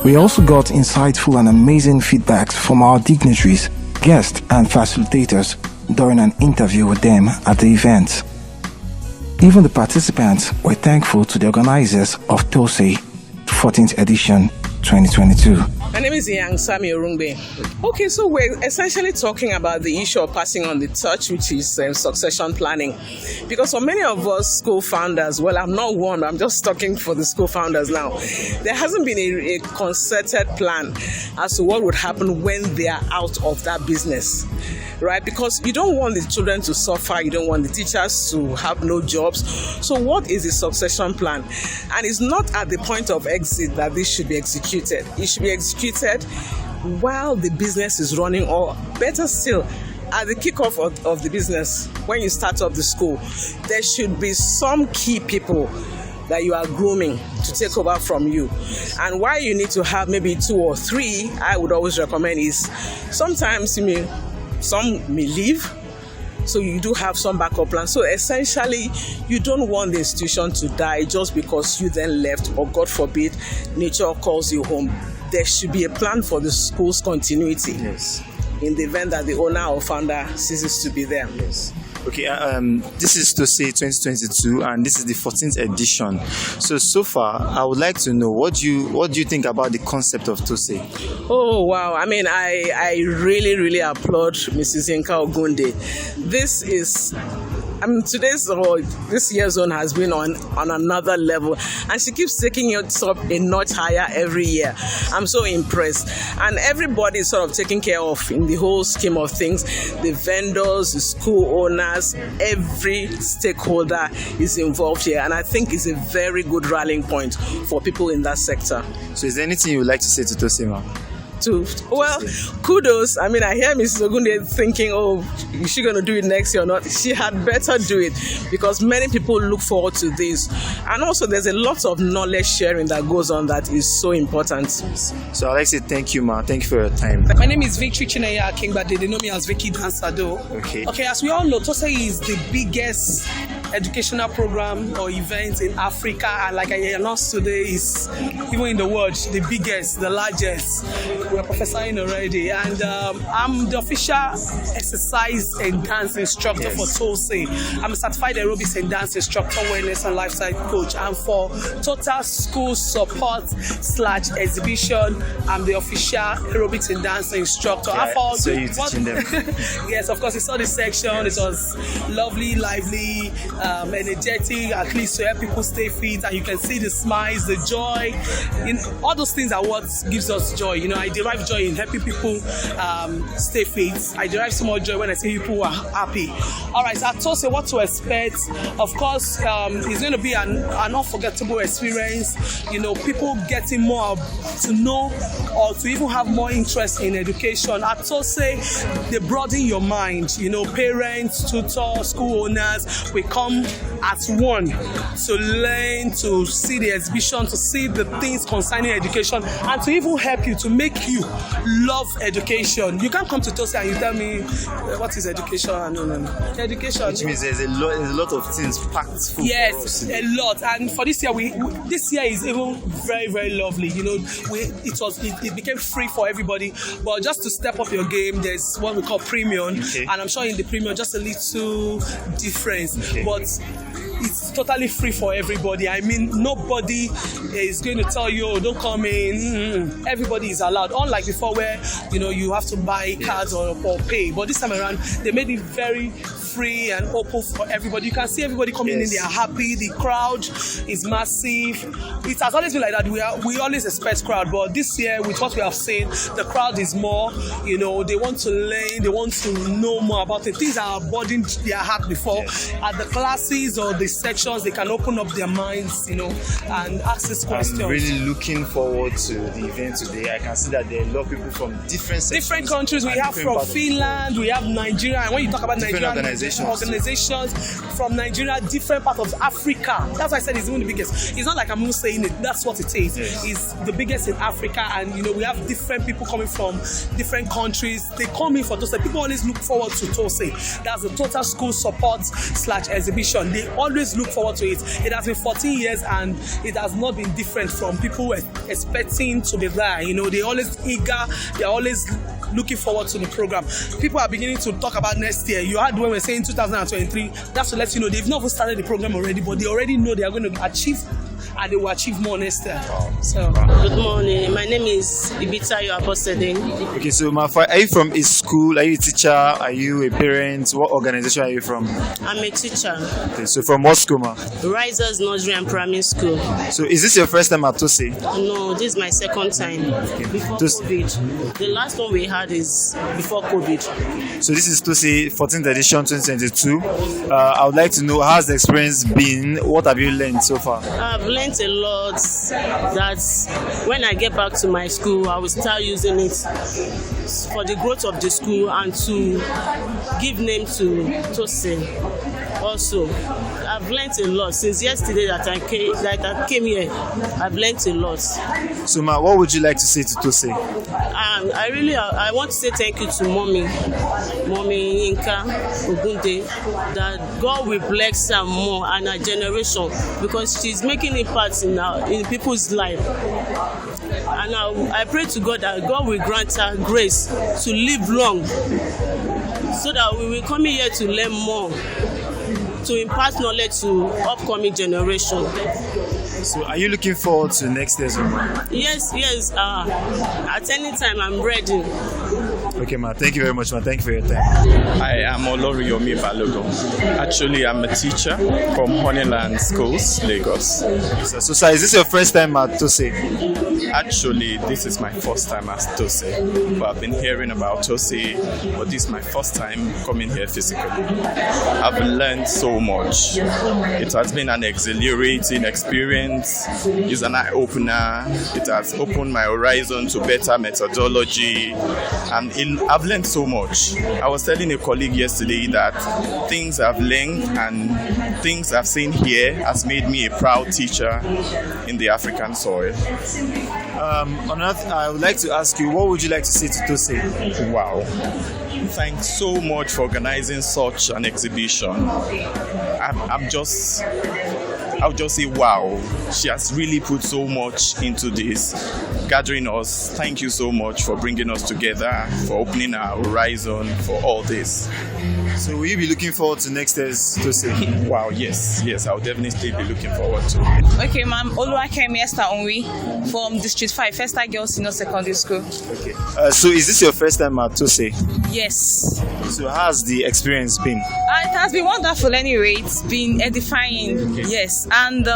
We also got insightful and amazing feedbacks from our dignitaries, guests, and facilitators during an interview with them at the event. Even the participants were thankful to the organizers of TOSSE 14th edition 2022. My name is Yang Sami Orungbe. Okay, so we're essentially talking about the issue of passing on the torch, which is succession planning. Because for many of us school founders, well, I'm not one, I'm just talking for the school founders now, there hasn't been a concerted plan as to what would happen when they are out of that business, right? Because you don't want the children to suffer, you don't want the teachers to have no jobs. So what is the succession plan? And it's not at the point of exit that this should be executed. It should be executed while the business is running, or better still, at the kickoff of the business. When you start up the school, there should be some key people that you are grooming to take over from you. And why you need to have maybe 2 or 3, I would always recommend, is sometimes some may leave, so you do have some backup plan. So essentially, you don't want the institution to die just because you then left, or God forbid, nature calls you home. There should be a plan for the school's continuity. Yes. In the event that the owner or founder ceases to be there. Yes. Okay, this is TOSSE 2022, and this is the 14th edition. So far, I would like to know, what do you think about the concept of TOSSE? Oh wow! I mean, I really applaud Mrs. Yinka Ogunde. This year's one has been on another level, and she keeps taking it up a notch higher every year. I'm so impressed, and everybody is sort of taken care of in the whole scheme of things. The vendors, the school owners, every stakeholder is involved here, and I think it's a very good rallying point for people in that sector. So is there anything you would like to say to TOSSE, ma'am? Well, kudos. I mean, I hear Mrs. Ogunde thinking, oh, is she going to do it next year or not? She had better do it, because many people look forward to this. And also, there's a lot of knowledge sharing that goes on that is so important. So I'd like to say thank you, ma. Thank you for your time. My name is Victory Chineya Kingbade. They know me as Vicky Dansado. Okay, as we all know, TOSSE is the biggest educational program or event in Africa, and like I announced today, is even in the world the biggest, the largest. We're prophesying already, and I'm the official exercise and dance instructor for TOSSE. I'm a certified aerobics and dance instructor, wellness and lifestyle coach, and for total school support / exhibition, I'm the official aerobics and dance instructor. So you're teaching them? Yes, of course. You saw the section. It was lovely, lively, energetic, at least to help people stay fit, and you can see the smiles, the joy. All those things are what gives us joy. I derive joy in helping people stay fit. I derive so much joy when I see people are happy. All right, so at TOSSE, what to expect? Of course, it's going to be an unforgettable experience. People getting more to know, or to even have more interest in education. At TOSSE, they broaden your mind. Parents, tutors, school owners, we come as one to learn, to see the exhibition, to see the things concerning education, and to even help you, to make you love education. You can't come to TOSSE and you tell me, what is education? No. Education. Which means there's a lot of things packed full. Yes, a lot. And for this year, this year is even very, very lovely. It became free for everybody. But just to step up your game, there's what we call premium. Okay. And I'm sure in the premium, just a little difference. Okay. But it's totally free for everybody. I mean, nobody is going to tell you, oh, don't come in. Everybody is allowed. Unlike before where, you have to buy cards or pay. But this time around, they made it very free and open for everybody. You can see everybody coming in, they are happy. The crowd is massive. It has always been like that. We always expect crowd, but this year, with what we have seen, the crowd is more. They want to learn, they want to know more about it. Things are burdening their heart before. At the classes or the sections, they can open up their minds, and ask these questions. I'm really looking forward to the event today. I can see that there are a lot of people from different sections. Different countries. We have from Finland, we have Nigeria, and when you talk about Nigeria, organizations from Nigeria, different parts of Africa. That's why I said it's even the biggest. It's not like I'm saying it, that's what it is. Yes. It's the biggest in Africa, and we have different people coming from different countries. They come in for TOSSE. People always look forward to TOSSE. That's the total school support / exhibition. They always always look forward to it. It has been 14 years and it has not been different from people expecting to be there. You know, they're always eager, they're always looking forward to the program. People are beginning to talk about next year. You heard when we're saying 2023, that's to let you know they've not even started the program already, but they already know they are going to achieve, and they will achieve more next year. So, good morning. My name is Ibita Yoaposede. Okay, so Mafa, are you from a school? Are you a teacher? Are you a parent? What organization are you from? I'm a teacher. Okay, so from what school, ma? Risers Nursery and Primary School. So is this your first time at TOSSE? No, this is my second time before COVID. The last one we had is before COVID. So this is TOSSE 14th edition 2022. I would like to know, how has the experience been? What have you learned so far? I've learned a lot that when I get back to my school, I will start using it for the growth of the school and to give name to TOSSE. Also, I've learned a lot since yesterday that I came here. I've learned a lot. So, ma, what would you like to say to TOSSE? I want to say thank you to Mommy Inka Ogunde, that God will bless her more and her generation, because she's making impact in people's life. And I pray to God that God will grant her grace to live long, so that we will come here to learn more, to impart knowledge to upcoming generation. So are you looking forward to next year's one? Yes. At any time, I'm ready. Okay, ma. Thank you very much, ma. Thank you for your time. I am Oloriyomi Balogun. Actually, I'm a teacher from Honeyland Schools, Lagos. So, sir, is this your first time at TOSSE? Actually, this is my first time at TOSSE. But I've been hearing about TOSSE, but this is my first time coming here physically. I've learned so much. It has been an exhilarating experience. It's an eye-opener. It has opened my horizon to better methodology. And I've learned so much. I was telling a colleague yesterday that things I've learned and things I've seen here has made me a proud teacher in the African soil. I would like to ask you, what would you like to say to TOSSE? Wow. Thanks so much for organizing such an exhibition. I'll just say wow. She has really put so much into this, gathering us. Thank you so much for bringing us together, for opening our horizon, for all this. So will you be looking forward to next year's TOSSE? Wow, yes, I'll definitely be looking forward to it. Okay, ma'am. Oluwakemi Esther Onwi from District 5, First Girls Senior Secondary School. Okay. So is this your first time at TOSSE? Yes. So how has the experience been? It has been wonderful anyway. It's been edifying. Okay. Yes. And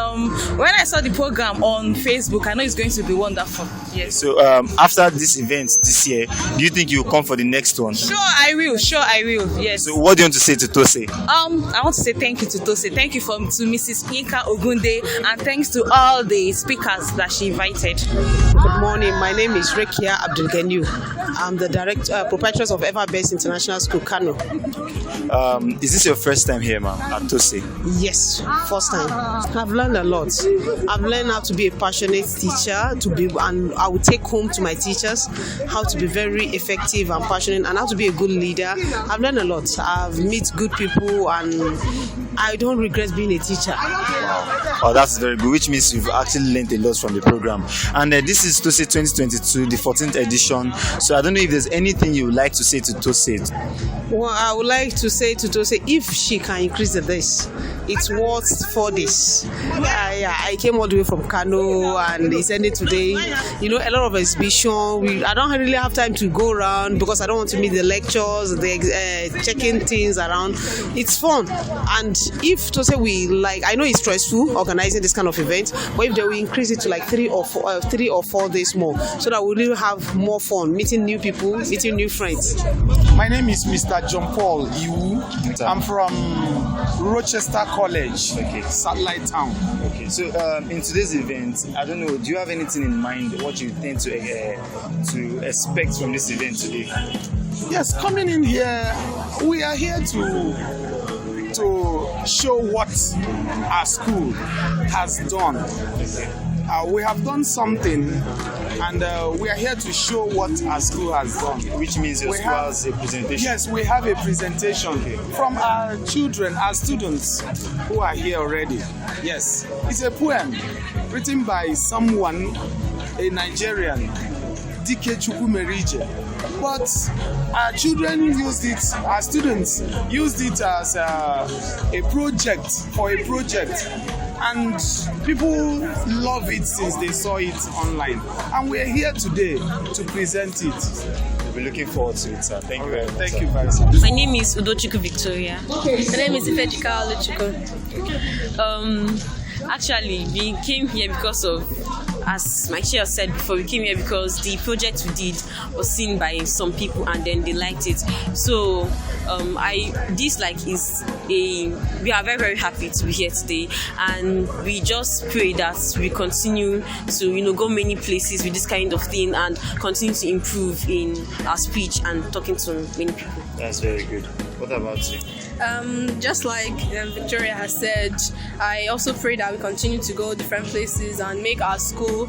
when I saw the program on Facebook, I know it's going to be wonderful. Yes. So after this event this year, do you think you'll come for the next one? Sure, I will. Yes. So what do you want to say to TOSSE? I want to say thank you to TOSSE. Thank you to Mrs. Inka Ogunde, and thanks to all the speakers that she invited. Good morning. My name is Rekia Abdulganiu. I'm the proprietress of Everbest International School, Kano. Is this your first time here, ma'am, at TOSSE? Yes, first time. I've learned a lot. I've learned how to be a passionate teacher, and I will take home to my teachers how to be very effective and passionate, and how to be a good leader. I've learned a lot. I've met good people, and I don't regret being a teacher. Wow. Oh, that's very good, which means you've actually learned a lot from the program. And this is TOSSE 2022, the 14th edition. So I don't know if there's anything you would like to say to TOSSE. Well, I would like to say to TOSSE, if she can increase this, it's worth 4 days. I came all the way from Kano, and they sent it today. You know, a lot of exhibition. I don't really have time to go around because I don't want to miss the lectures, checking things around. It's fun, and if TOSSE I know it's stressful organizing this kind of event, but if they will increase it to like 3 or 4 days more, so that we will have more fun, meeting new people, meeting new friends. My name is Mr. John Paul Iwu. I'm from Rochester College, Satellite Town. Okay, so in today's event, I don't know, do you have anything in mind what you tend to expect from this event today? Yes, coming in here, we are here to show what our school has done. we have done something, and we are here to show what our school has done. Which means your school has a presentation? Yes, we have a presentation from our children, our students who are here already. Yes, it's a poem written by someone, a Nigerian, Ikeja. But our children used it, our students used it as a project, and people love it since they saw it online. And we're here today to present it. We're looking forward to it, sir. Thank you very much. Thank you very much. My name is Udochukwu Victoria. My name is Ikeja Oluchukwu. Actually, we came here because of, as my chair said before, we came here because the project we did was seen by some people and then they liked it. So we are very, very happy to be here today, and we just pray that we continue to go many places with this kind of thing and continue to improve in our speech and talking to many people. That's very good. What about you? Just like Victoria has said, I also pray that we continue to go different places and make our school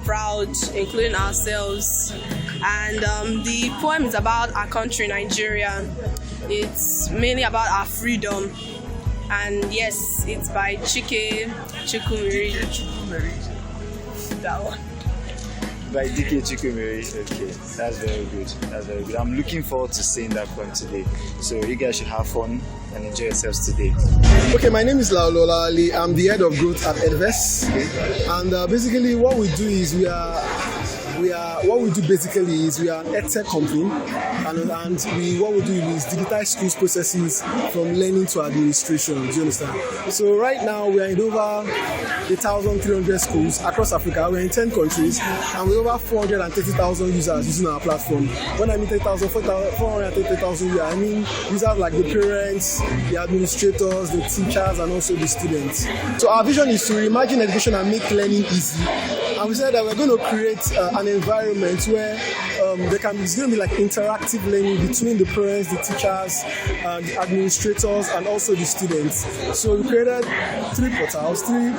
proud, including ourselves. And the poem is about our country, Nigeria. It's mainly about our freedom. And yes, it's by Chukwumeri. That one. By Chukwumeri. Okay, that's very good. That's very good. I'm looking forward to seeing that poem today. So you guys should have fun and enjoy yourselves today. Okay, my name is Laolola Ali. I'm the head of growth at Edvest. And basically what we do is we are an edtech company, and what we do is digitize schools processes from learning to administration. Do you understand? So right now we are in over 1,300 schools across Africa. We're in 10 countries, and we have over 430,000 users using our platform. When I mean 430,000 users, I mean users like the parents, the administrators, the teachers, and also the students. So our vision is to reimagine education and make learning easy. And we said that we're going to create an environment where it's going to be like interactive learning between the parents, the teachers, the administrators, and also the students. So we created 3 portals, 3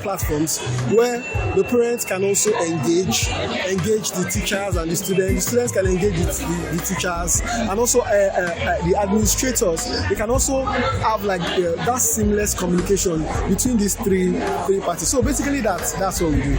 platforms where the parents can also engage the teachers and the students. The students can engage the teachers, and also the administrators. They can also have that seamless communication between these three parties. So basically, that's what we do.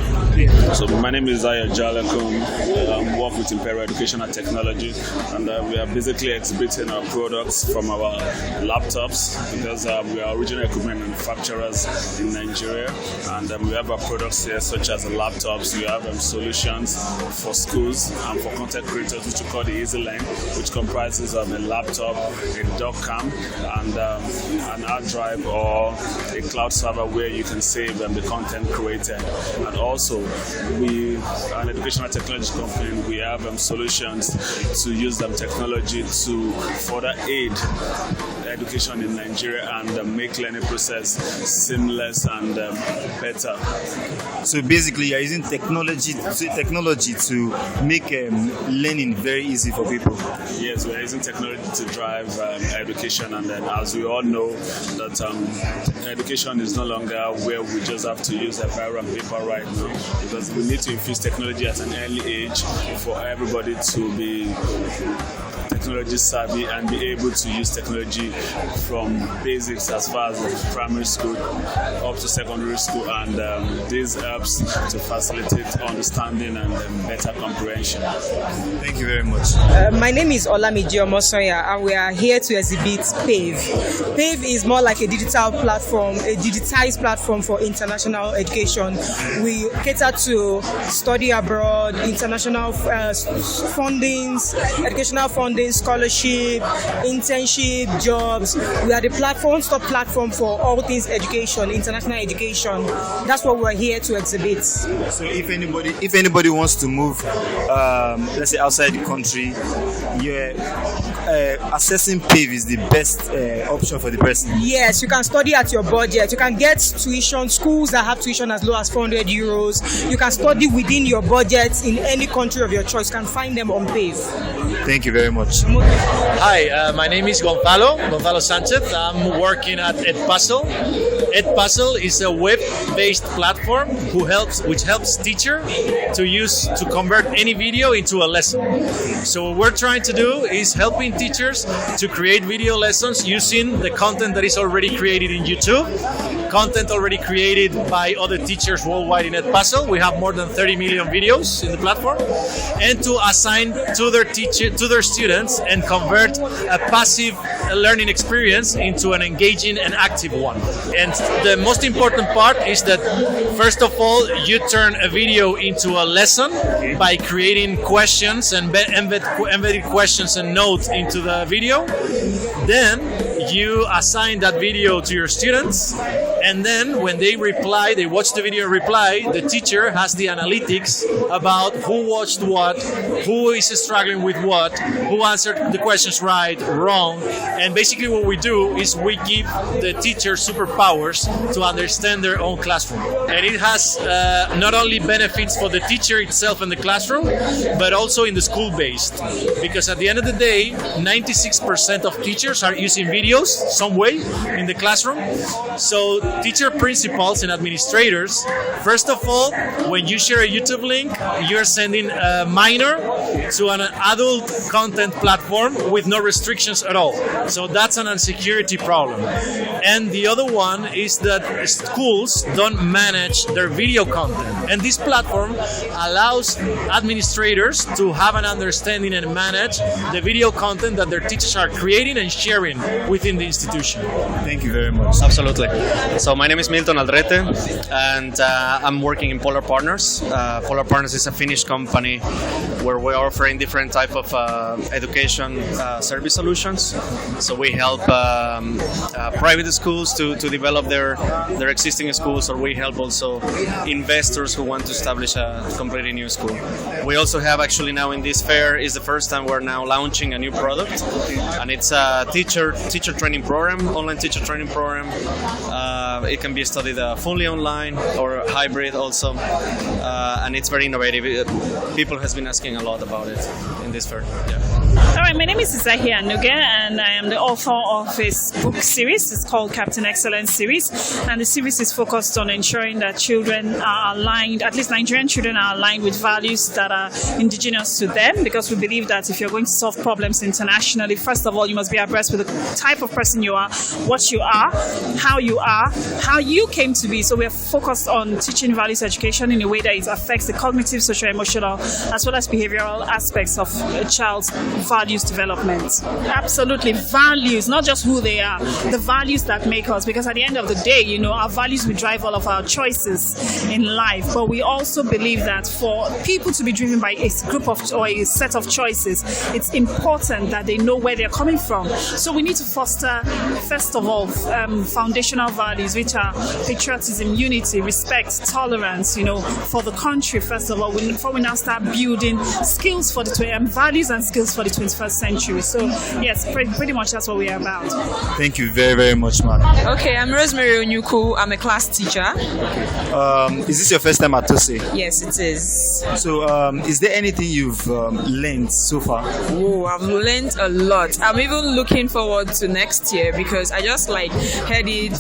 So my name is Ikeja. I work with Imperial Education and Technology, and we are basically exhibiting our products from our laptops because we are original equipment manufacturers in Nigeria, and we have our products here such as the laptops. We have solutions for schools and for content creators, which we call the Easy Lane, which comprises of a laptop, a dock cam, and an hard drive or a cloud server where you can save the content created. And also, we are an educational technology company. We have solutions to use technology to further aid education in Nigeria and make learning process seamless and better. So basically, you're using technology to make learning very easy for people. Yes, we're using technology to drive education, and then as we all know that education is no longer where we just have to use a pen and paper right now, because we need to infuse technology at an early age for everybody to be technology savvy and be able to use technology from basics as far as primary school up to secondary school, and this helps to facilitate understanding and better comprehension. Thank you very much. My name is Olamide Omosoya, and we are here to exhibit PAVE. PAVE is more like a digital platform, a digitized platform for international education. We cater to study abroad, international fundings, educational funding, scholarship, internship, jobs. We are the one-stop platform for all things education, international education. That's what we're here to exhibit. So if anybody wants to move, let's say outside the country, accessing PAVE is the best option for the person. Yes, you can study at your budget. You can get tuition, schools that have tuition as low as 400 euros. You can study within your budget in any country of your choice. You can find them on PAVE. Thank you very much. Hi, my name is Gonzalo Sanchez. I'm working at Edpuzzle. Edpuzzle is a web-based platform which helps teacher to convert any video into a lesson. So what we're trying to do is helping teachers to create video lessons using the content that is already created in YouTube, content already created by other teachers worldwide in Edpuzzle. We have more than 30 million videos in the platform, and to assign to their students and convert a passive learning experience into an engaging and active one. And the most important part is that first of all, you turn a video into a lesson by creating questions and embedded questions and notes into the video. Then you assign that video to your students, and then when they watch the video and reply, the teacher has the analytics about who watched what, who is struggling with what, who answered the questions right, wrong, and basically what we do is we give the teacher superpowers to understand their own classroom. And it has not only benefits for the teacher itself in the classroom, but also in the school-based, because at the end of the day, 96% of teachers are using videos some way in the classroom. So teacher principals and administrators, first of all, when you share a YouTube link, you're sending a minor to an adult content platform with no restrictions at all. So that's an insecurity problem. And the other one is that schools don't manage their video content. And this platform allows administrators to have an understanding and manage the video content that their teachers are creating and sharing within the institution. Thank you very much. Absolutely. So my name is Milton Aldrete, and I'm working in Polar Partners. Polar Partners is a Finnish company where we're offering different type of education service solutions. So we help private schools to develop their existing schools, or we help also investors who want to establish a completely new school. We also have actually now in this fair is the first time we're now launching a new product, and it's a teacher training program, online teacher training program. It can be studied fully online or hybrid also, and it's very innovative. People has been asking a lot about it in this fair. Yeah. All right, my name is Isahi Anuge, and I am the author of this book series. It's called Captain Excellence series, and the series is focused on ensuring that children are aligned, at least Nigerian children are aligned with values that are indigenous to them, because we believe that if you're going to solve problems internationally, first of all, you must be abreast with the type of person you are, what you are, how you came to be. So we are focused on teaching values education in a way that it affects the cognitive, social-emotional, as well as behavioral aspects of a child's values development. Absolutely, values, not just who they are, the values that make us, because at the end of the day, our values will drive all of our choices in life. But we also believe that for people to be driven by a group of or a set of choices, it's important that they know where they're coming from. So we need to foster, first of all, foundational values, which are patriotism, unity, respect, tolerance, for the country, first of all, before we now start building skills for the values and skills for the 21st century. So yes, pretty much that's what we are about. Thank you very, very much, ma'am. Okay, I'm Rosemary Onyuku. I'm a class teacher. Is this your first time at TOSSE? Yes, it is. So is there anything you've learned so far? Oh, I've learned a lot. I'm even looking forward to next year, because I just heard it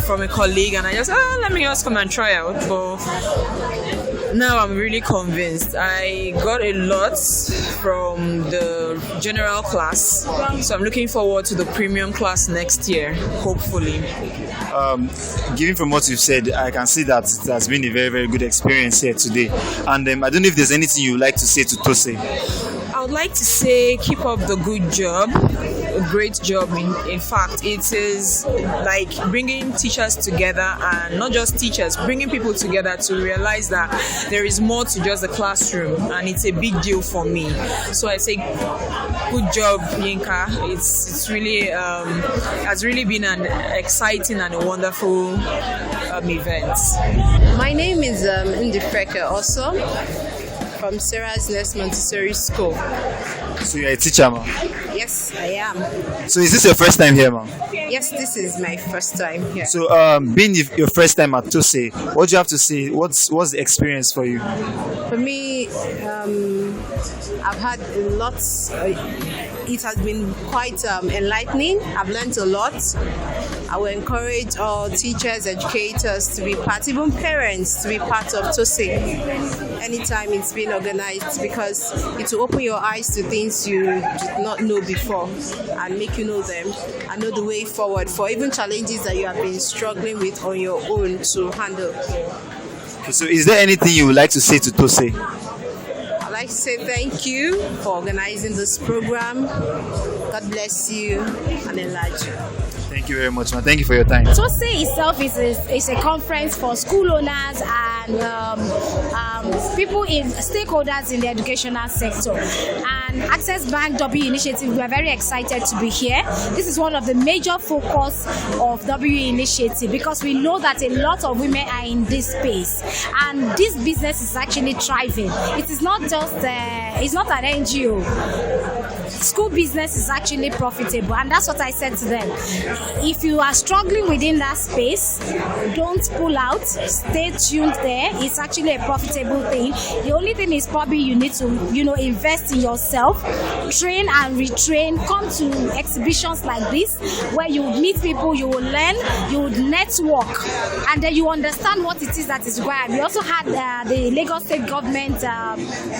from a colleague, and I just let me just come and try out. But now I'm really convinced. I got a lot from the general class, so I'm looking forward to the premium class next year, hopefully. Given from what you've said, I can see that it has been a very, very good experience here today. And I don't know if there's anything you'd like to say to TOSSE. I would like to say keep up the good job, a great job. In fact, it is like bringing teachers together, and not just teachers, bringing people together to realize that there is more to just the classroom, and it's a big deal for me. So I say good job, Yinka. It's really has really been an exciting and a wonderful event. My name is Indifreka also, from Sarah's Nest Montessori School. So you're a teacher, ma'am? Yes, I am. So is this your first time here, ma'am? Yes, this is my first time here. So being your first time at TOSSE, what do you have to say? What's the experience for you? For me, I've had lots. It has been quite enlightening. I've learned a lot. I will encourage all teachers, educators to be part, even parents to be part of TOSSE anytime it's been organized, because it will open your eyes to things you did not know before and make you know them and know the way forward for even challenges that you have been struggling with on your own to handle. So is there anything you would like to say to TOSSE? I'd like to say thank you for organizing this program. God bless you and enlarge you. Thank you very much, man. Thank you for your time. TOSSE itself is a conference for school owners and people in stakeholders in the educational sector. And Access Bank W Initiative, we are very excited to be here. This is one of the major focus of W Initiative because we know that a lot of women are in this space, and this business is actually thriving. It is not just it's not an NGO. School business is actually profitable, and that's what I said to them. If you are struggling within that space, don't pull out, stay tuned there. It's actually a profitable thing. The only thing is probably you need to, invest in yourself, train and retrain, come to exhibitions like this where you meet people, you will learn, you would network, and then you understand what it is that is required. We also had the Lagos State government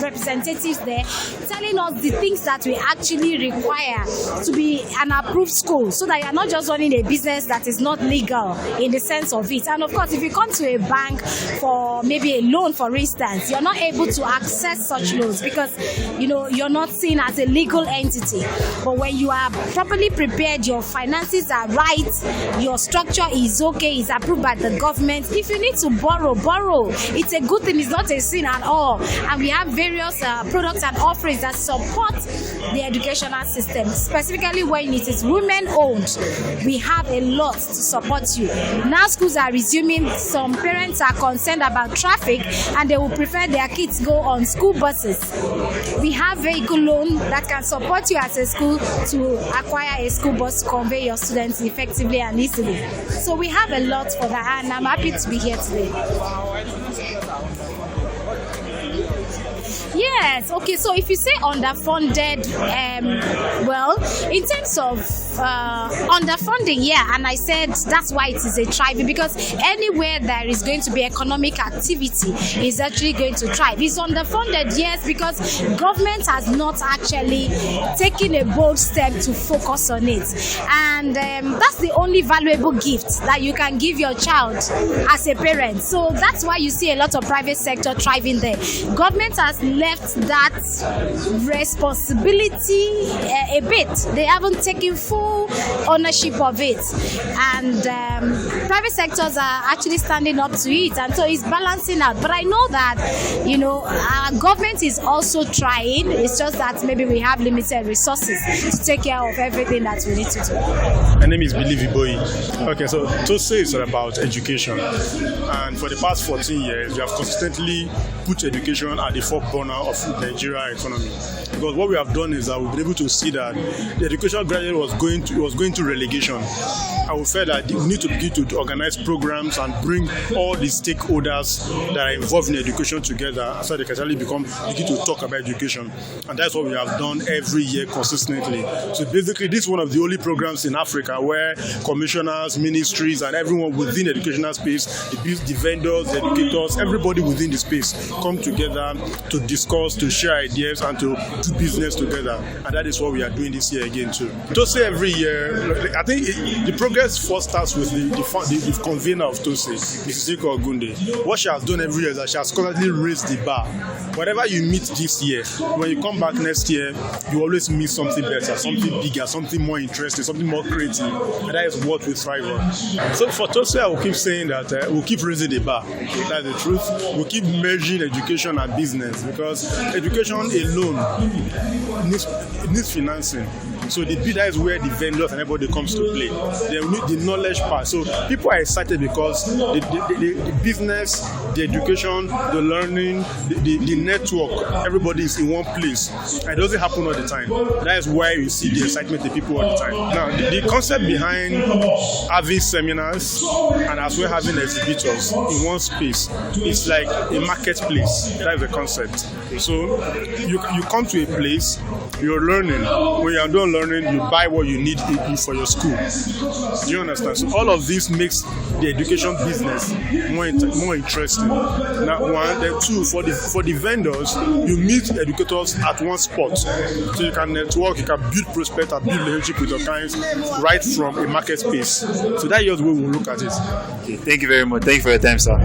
representatives there telling us the things that we actually require to be an approved school, so that you are not just running a business that is not legal in the sense of it. And of course, if you come to a bank for maybe a loan, for instance, you're not able to access such loans because you're not seen as a legal entity. But when you are properly prepared, your finances are right, your structure is okay, is approved by the government. If you need to borrow. It's a good thing, it's not a sin at all. And we have various products and offerings that support the educational system, specifically when it is women owned. We have a lot to support you. Now schools are resuming. Some parents are concerned about traffic and they will prefer their kids go on school buses. We have vehicle loan that can support you as a school to acquire a school bus to convey your students effectively and easily. So we have a lot for that, and I'm happy to be here today. Yes, okay, so if you say underfunded, well, in terms of underfunding, yeah, and I said that's why it is a thriving, because anywhere there is going to be economic activity is actually going to thrive. It's underfunded, yes, because government has not actually taken a bold step to focus on it, and that's the only valuable gift that you can give your child as a parent. So that's why you see a lot of private sector thriving there. Government has left that responsibility a bit. They haven't taken full ownership of it, and private sectors are actually standing up to it, and so it's balancing out. But I know that our government is also trying. It's just that maybe we have limited resources to take care of everything that we need to do. My name is Bilivi Boy. Okay, so TOSSE is about education, and for the past 14 years we have consistently put education at the forefront of Nigeria economy, because what we have done is that we've been able to see that the educational graduate was going to relegation, and we felt that we need to begin to organize programs and bring all the stakeholders that are involved in education together so they can actually begin to talk about education. And that's what we have done every year consistently. So basically this is one of the only programs in Africa where commissioners, ministries, and everyone within the educational space, the vendors, the educators, everybody within the space come together to discuss, to share ideas, and to do business together. And that is what we are doing this year again too. TOSSE every year, I think the progress first starts with the convener of TOSSE, Mrs. Ikeja Ogunde. What she has done every year is that she has constantly raised the bar. Whatever you meet this year, when you come back next year, you always meet something better, something bigger, something more interesting, something more creative. And that is what we thrive on. So for TOSSE, I will keep saying that we'll keep raising the bar. That's the truth. We'll keep merging education and business, because education alone needs financing. So that is where the vendors and everybody comes to play. They need the knowledge part. So people are excited because the business, the education, the learning, the network, everybody is in one place. And it doesn't happen all the time. That is why you see the excitement of people all the time. Now, the concept behind having seminars and as well having exhibitors in one space is like a marketplace. That is the concept. So you come to a place, you're learning. When you're done learning, you buy what you need for your school. Do you understand? So all of this makes the education business more interesting. Now, one, then two, for the vendors, you meet educators at one spot, so you can network, you can build prospect and build relationship with your clients right from a market space. So that's just the way we look at it. Okay, thank you very much. Thank you for your time, sir.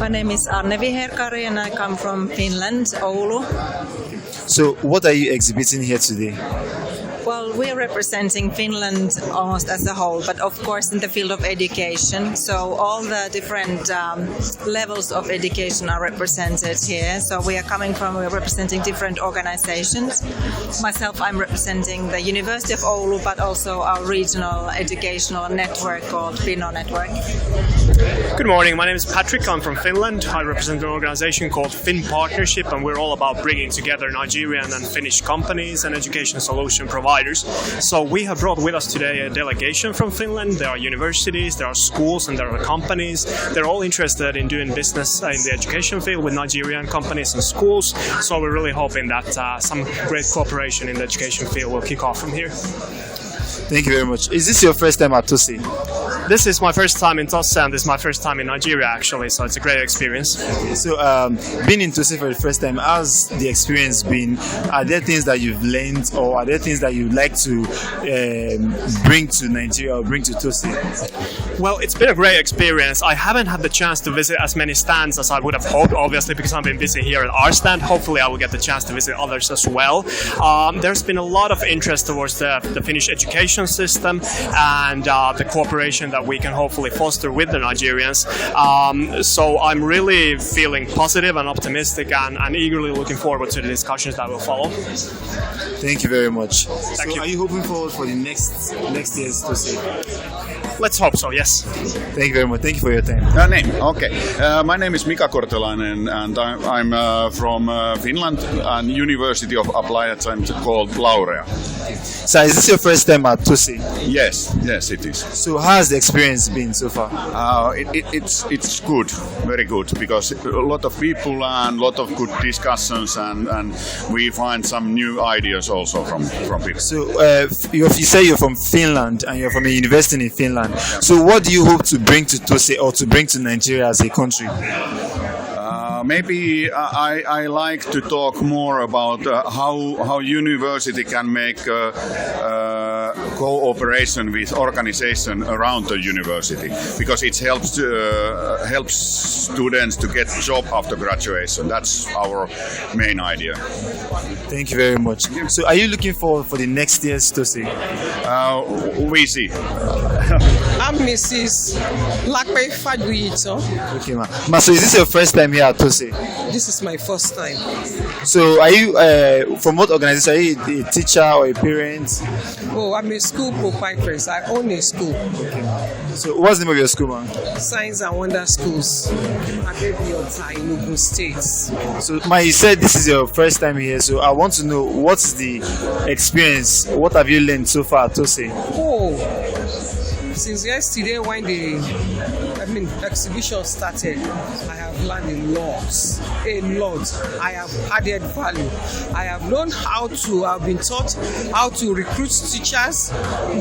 My name is Arne Viherkari and I come from Finland, Oulu. So what are you exhibiting here today? Well, we're representing Finland almost as a whole, but of course in the field of education. So all the different levels of education are represented here. So we're representing different organizations. Myself, I'm representing the University of Oulu, but also our regional educational network called Finno Network. Good morning, my name is Patrick, I'm from Finland. I represent an organization called Finn Partnership, and we're all about bringing together Nigerian and Finnish companies and education solution providers. So we have brought with us today a delegation from Finland. There are universities, there are schools, and there are companies. They're all interested in doing business in the education field with Nigerian companies and schools. So we're really hoping that some great cooperation in the education field will kick off from here. Thank you very much. Is this your first time at TOSSE? This is my first time in TOSSE, and this is my first time in Nigeria, actually, so it's a great experience. So, being in TOSSE for the first time, how's the experience been? Are there things that you've learned, or are there things that you'd like to bring to Nigeria or bring to TOSSE? Well, it's been a great experience. I haven't had the chance to visit as many stands as I would have hoped, obviously, because I've been busy here at our stand. Hopefully, I will get the chance to visit others as well. There's been a lot of interest towards the Finnish education system and the cooperation that we can hopefully foster with the Nigerians. So I'm really feeling positive and optimistic and eagerly looking forward to the discussions that will follow. Thank you very much. Thank you. Are you hoping for the next year's TOSSE? Let's hope so, yes. Thank you very much. Thank you for your time. Okay. My name is Mika Kortelainen and I'm from Finland and University of Applied Science called Laurea. So is this your first time at TOSSE? Yes, it is. So how has the experience been so far? It's good, very good, because a lot of people and a lot of good discussions and we find some new ideas also from people. So you say you're from Finland and you're from a university in Finland. So what do you hope to bring to TOSSE or to bring to Nigeria as a country? Maybe I like to talk more about how university can make cooperation with organization around the university, because it helps students to get job after graduation. That's our main idea. Thank you very much. So are you looking forward for the next year's TOSSE? We see. I'm Mrs. Lakpe Fadwito. Okay, ma. So is this your first time here at TOSSE? This is my first time. So are you from what organization? Are you a teacher or a parent? Oh, I'm a school proprietress. I own a school. Okay. So what's the name of your school, man? Science and Wonder Schools. Adebiota in Ogun State. So, ma, you said this is your first time here. So I want to know, what's the experience? What have you learned so far at TOSSE? Oh, since yesterday when the exhibition started, I have learned a lot. I have added value. I have learned I've been taught how to recruit teachers,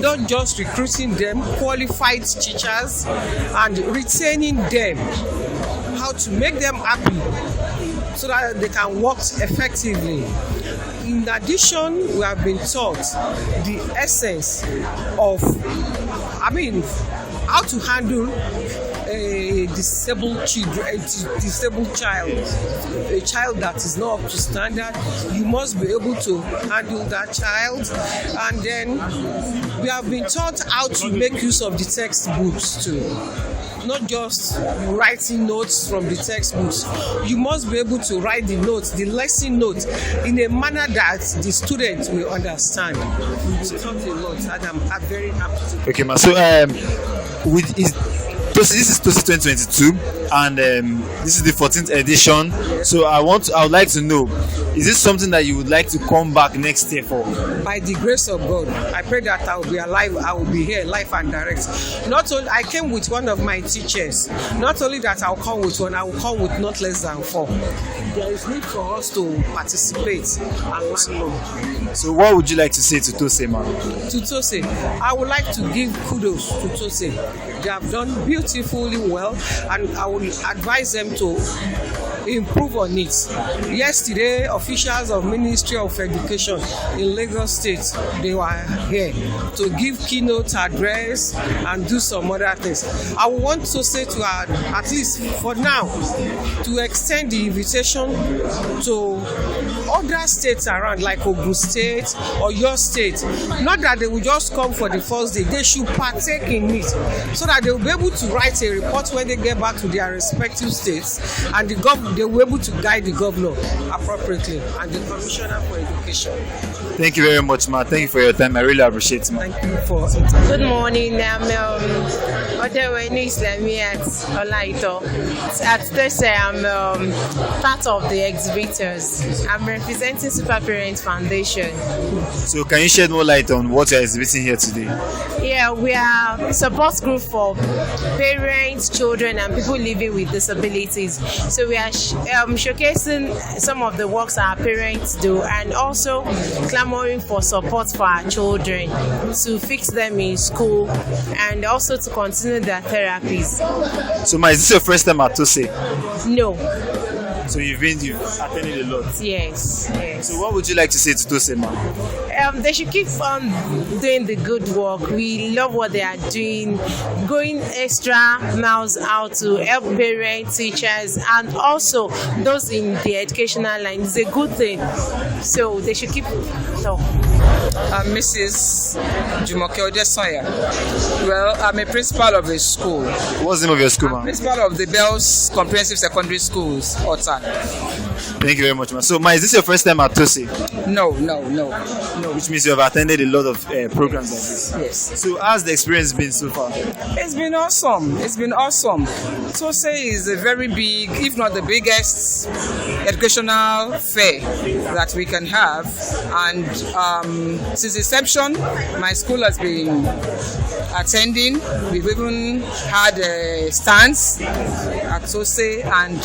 not just recruiting them, qualified teachers, and retaining them, how to make them happy so that they can work effectively. In addition, we have been taught the essence of, how to handle a disabled child, a child that is not up to standard. You must be able to handle that child. And then we have been taught how to make use of the textbooks too. not just writing notes from the textbooks. You must be able to write the notes, the lesson notes, in a manner that the students will understand. We taught a lot, and I'm very happy to. Okay, ma. So this is TOSSE 2022, and this is the 14th edition. So I would like to know, is this something that you would like to come back next year for? By the grace of God, I pray that I will be alive. I will be here live and direct. Not only I came with one of my teachers. Not only that, I'll come with one. I will come with not less than 4. There is need for us to participate and learn. So what would you like to say to TOSSE, man? To TOSSE, I would like to give kudos to TOSSE. They have done beautifully well, and I will advise them to improve on it. Yesterday, officials of Ministry of Education in Lagos State, they were here to give keynote address and do some other things. I want to say to her, at least for now, to extend the invitation to other states around, like Ogun State or your state. Not that they will just come for the first day. They should partake in it so that they will be able to write a report when they get back to their respective states, and they will be able to guide the governor appropriately and the commissioner for education. Thank you very much, ma. Thank you for your time. I really appreciate it, ma. Thank you for it. Good morning. I'm Odewenu Islamiyat Olaito. At TOSSE, I'm part of the exhibitors. I'm representing Super Parents Foundation. So can you shed more light on what you're exhibiting here today? Yeah, we are a support group for parents, children, and people living with disabilities. So we are showcasing some of the works our parents do, and also clamoring for support for our children to fix them in school and also to continue their therapies. So, ma, is this your first time at TOSSE? No. So you've attended a lot? Yes. So what would you like to say to TOSSE, ma? They should keep on doing the good work. We love what they are doing, going extra miles out to help parents, teachers, and also those in the educational line. It's a good thing. So they should keep so. Mrs. Jumoke Odesoya. Well, I'm a principal of a school. What's the name of your school, ma'am? Principal of the Bells Comprehensive Secondary Schools, Ota. Thank you very much, ma'am. So, ma, is this your first time at TOSSE? No. Which means you have attended a lot of programs like this. Yes. So, how's the experience been so far? It's been awesome. TOSSE is a very big, if not the biggest, educational fair that we can have, and since inception, my school has been attending. We've even had stands at TOSSE, and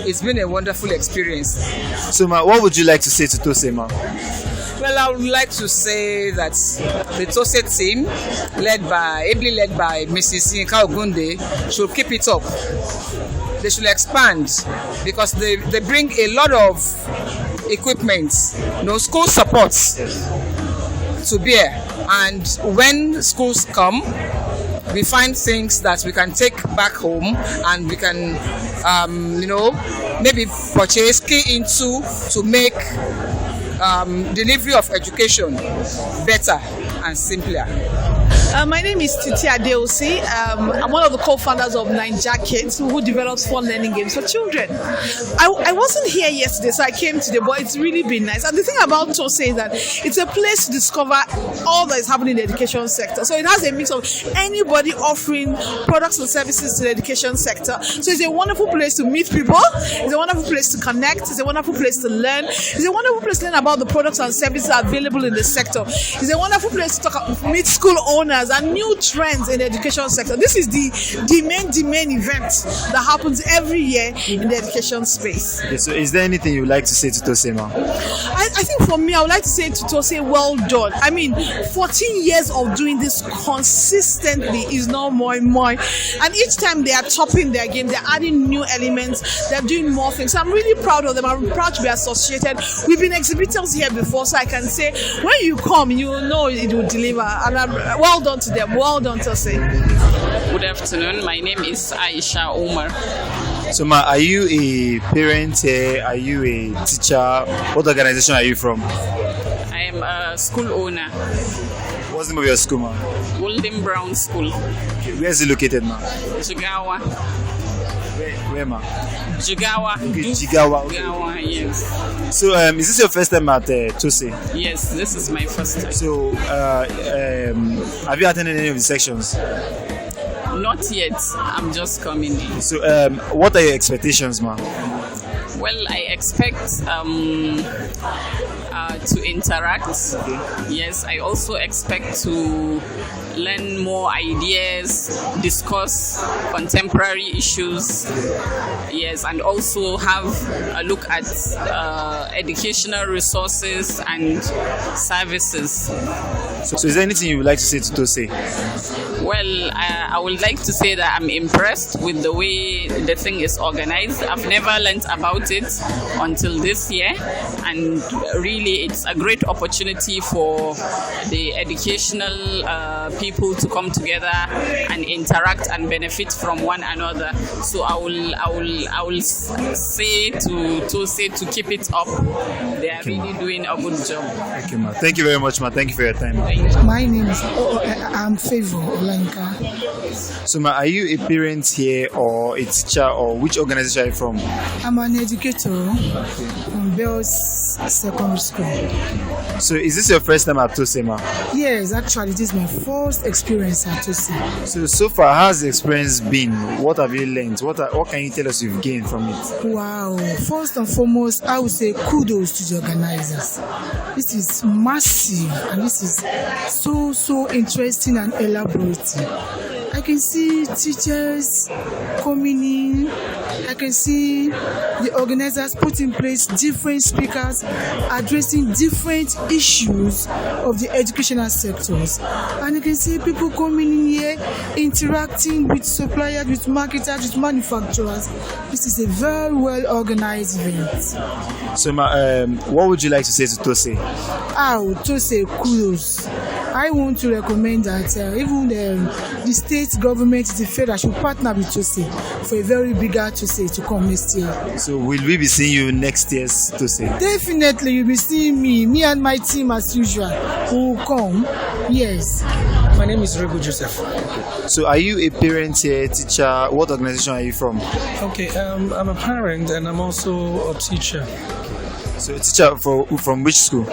it's been a wonderful experience. So, ma, what would you like to say to TOSSE, ma? Well, I would like to say that the TOSSE team, ably led by Mrs. Yinka Ogunde, should keep it up. They should expand, because they bring a lot of equipment, school support to bear. And when schools come, we find things that we can take back home, and we can, maybe purchase key into to make delivery of education better and simpler. My name is Titi Adeosi. I'm one of the co-founders of Ninja Kids, who develops fun learning games for children. I wasn't here yesterday, so I came today, but it's really been nice. And the thing about TOSSE is that it's a place to discover all that is happening in the education sector. So it has a mix of anybody offering products and services to the education sector. So it's a wonderful place to meet people. It's a wonderful place to connect. It's a wonderful place to learn. It's a wonderful place to learn about the products and services available in the sector. It's a wonderful place to meet school owners and new trends in the education sector. This is the main event that happens every year in the education space. Okay, so is there anything you would like to say to TOSSE, ma? I think for me, I would like to say to TOSSE, well done. I mean, 14 years of doing this consistently is not more. And each time they are topping their game, they're adding new elements, they're doing more things. So I'm really proud of them. I'm proud to be associated. We've been exhibitors here before, so I can say, when you come, you will know it will deliver. And well done to them. Well done, TOSSE. Good afternoon. My name is Aisha Umar. So, ma, are you a parent? Are you a teacher? What organization are you from? I am a school owner. What's the name of your school, ma? Golden Brown School. Okay. Where is it located, ma? Jigawa. Where, ma? Jigawa. Okay, Jigawa. Okay. Jigawa, yes. So, is this your first time at TOSSE? Yes, this is my first time. So, have you attended any of the sections? Not yet. I'm just coming in. So, what are your expectations, ma? Well, I expect to interact. Okay. Yes, I also expect to learn more ideas, discuss contemporary issues. Yes, and also have a look at educational resources and services. So is there anything you would like to say to TOSSE? Well, I would like to say that I'm impressed with the way the thing is organized. I've never learnt about it until this year, and really it's a great opportunity for the educational people to come together and interact and benefit from one another. So I will say to TOSSE to keep it up. They are really doing a good job. Okay, ma. Thank you very much, ma. Thank you for your time. My name is I'm Favor Olanka. So, ma, are you a parent here or a teacher, or which organization are you from? I'm an educator from Bells Secondary School. So, is this your first time at TOSSE, ma? Yes, actually, this is my first experience at TOSSE. So far, how's the experience been? What have you learned? What can you tell us you've gained from it? Wow. First and foremost, I would say kudos to the organizers. This is massive, and this is so interesting and elaborating. I can see teachers coming in. I can see the organizers put in place different speakers addressing different issues of the educational sectors. And you can see people coming in here interacting with suppliers, with marketers, with manufacturers. This is a very well organized event. So, ma, what would you like to say to TOSSE? TOSSE, kudos. I want to recommend that even the state government, the federal, should partner with TOSSE for a very bigger TOSSE to come next year. So will we be seeing you next year's TOSSE? Definitely, you'll be seeing me and my team as usual who will come. Yes. My name is Rego Joseph. Okay. So are you a parent here, teacher? What organization are you from? Okay, I'm a parent and I'm also a teacher. So a teacher from which school?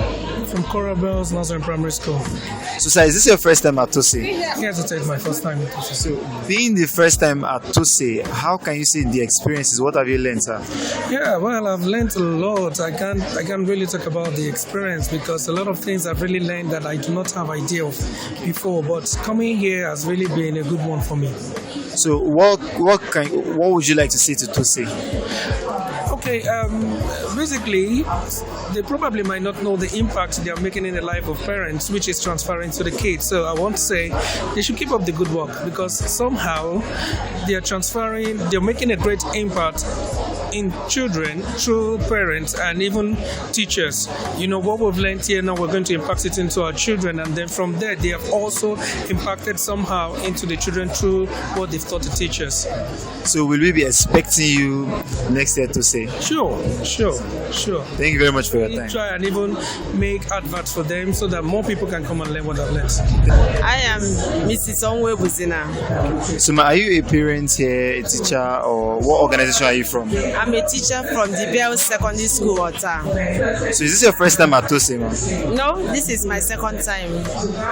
From Coral Bells Nazarene Primary School. So sir, is this your first time at TOSSE? Yes, it is my first time at TOSSE. So being the first time at TOSSE, how can you say the experiences? What have you learned, sir? Yeah, well, I've learned a lot. I can't really talk about the experience because a lot of things I've really learned that I do not have idea of before. But coming here has really been a good one for me. So what would you like to say to TOSSE? Okay, basically, they probably might not know the impact they are making in the life of parents, which is transferring to the kids. So I want to say they should keep up the good work because somehow they're making a great impact in children through parents and even teachers. You know, what we've learned here now, we're going to impact it into our children, and then from there, they have also impacted somehow into the children through what they've taught the teachers. So will we be expecting you next year to say? Sure. Thank you very much for your time. Try and even make adverts for them so that more people can come and learn what I've learned. I am Mrs. Onwe Buzina. So are you a parent here, a teacher, or what organization are you from? I'm a teacher from the Bells Secondary School, Ota. So is this your first time at TOSSE, ma'am? No, this is my second time.